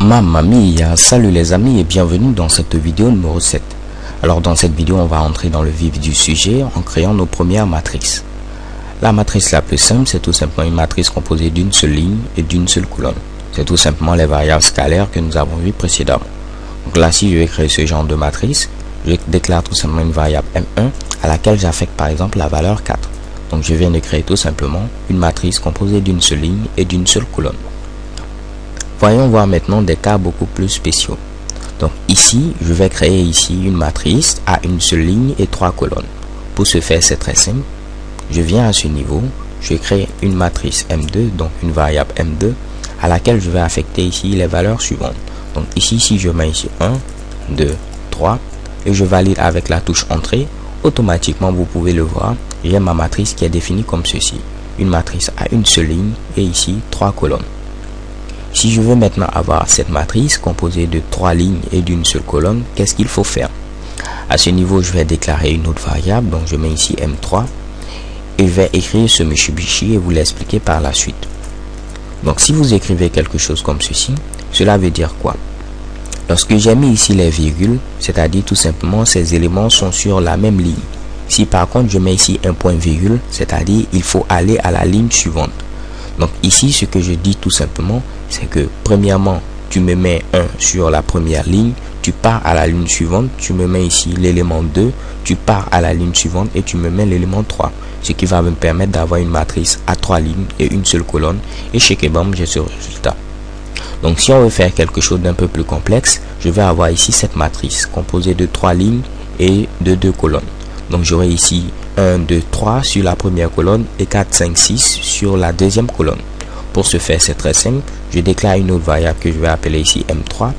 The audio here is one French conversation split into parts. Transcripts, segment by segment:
Mamma mia, salut les amis et bienvenue dans cette vidéo numéro 7. Alors dans cette vidéo on va entrer dans le vif du sujet en créant nos premières matrices. La matrice la plus simple, c'est tout simplement une matrice composée d'une seule ligne et d'une seule colonne. C'est tout simplement les variables scalaires que nous avons vues précédemment. Donc là, si je vais créer ce genre de matrice, je déclare tout simplement une variable M1 à laquelle j'affecte par exemple la valeur 4. Donc je viens de créer tout simplement une matrice composée d'une seule ligne et d'une seule colonne. Voyons voir maintenant des cas beaucoup plus spéciaux. Donc ici, je vais créer ici une matrice à une seule ligne et 3 colonnes. Pour ce faire, c'est très simple. Je viens à ce niveau, je crée une matrice M2, donc une variable M2, à laquelle je vais affecter ici les valeurs suivantes. Donc ici, si je mets ici 1, 2, 3, et je valide avec la touche entrée, automatiquement, vous pouvez le voir, j'ai ma matrice qui est définie comme ceci. Une matrice à une seule ligne et ici 3 colonnes. Si je veux maintenant avoir cette matrice composée de 3 lignes et d'une seule colonne, qu'est-ce qu'il faut faire? À ce niveau, je vais déclarer une autre variable, donc je mets ici M3 et je vais écrire ce Mitsubishi et vous l'expliquer par la suite. Donc si vous écrivez quelque chose comme ceci, cela veut dire quoi? Lorsque j'ai mis ici les virgules, c'est-à-dire tout simplement ces éléments sont sur la même ligne. Si par contre je mets ici un point virgule, c'est-à-dire il faut aller à la ligne suivante. Donc ici, ce que je dis tout simplement, c'est que premièrement, tu me mets 1 sur la première ligne, tu pars à la ligne suivante, tu me mets ici l'élément 2, tu pars à la ligne suivante et tu me mets l'élément 3. Ce qui va me permettre d'avoir une matrice à 3 lignes et une seule colonne. Et chez Kebam, j'ai ce résultat. Donc si on veut faire quelque chose d'un peu plus complexe, je vais avoir ici cette matrice composée de 3 lignes et de 2 colonnes. Donc j'aurai ici 1, 2, 3 sur la première colonne et 4, 5, 6 sur la deuxième colonne. Pour ce faire, c'est très simple. Je déclare une autre variable que je vais appeler ici M3.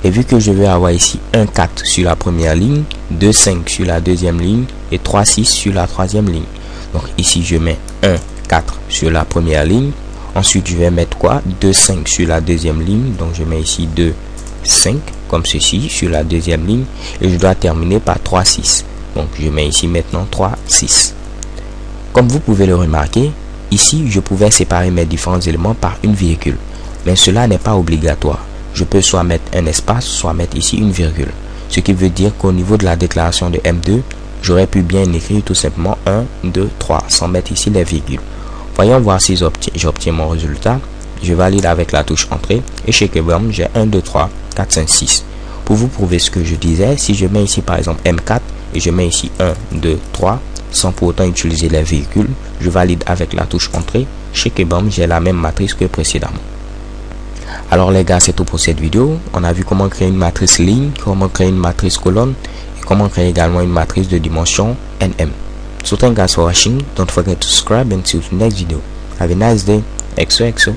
Et vu que je vais avoir ici 1, 4 sur la première ligne, 2, 5 sur la deuxième ligne et 3, 6 sur la troisième ligne. Donc ici, je mets 1, 4 sur la première ligne. Ensuite, je vais mettre quoi? 2, 5 sur la deuxième ligne. Donc je mets ici 2, 5 comme ceci sur la deuxième ligne. Et je dois terminer par 3, 6. Donc je mets ici maintenant 3, 6. Comme vous pouvez le remarquer, ici je pouvais séparer mes différents éléments par une virgule. Mais cela n'est pas obligatoire. Je peux soit mettre un espace, soit mettre ici une virgule. Ce qui veut dire qu'au niveau de la déclaration de M2, j'aurais pu bien écrire tout simplement 1, 2, 3 sans mettre ici les virgules. Voyons voir si j'obtiens mon résultat. Je valide avec la touche entrée et chez Kebam, j'ai 1, 2, 3, 4, 5, 6. Pour vous prouver ce que je disais, si je mets ici par exemple M4 et je mets ici 1, 2, 3 sans pour autant utiliser les virgules, je valide avec la touche entrée. Chez Kebam, j'ai la même matrice que précédemment. Alors les gars, c'est tout pour cette vidéo. On a vu comment créer une matrice ligne, comment créer une matrice colonne et comment créer également une matrice de dimension NM. So thank you guys for watching. Don't forget to subscribe and see you in the next video. Have a nice day. XOXO.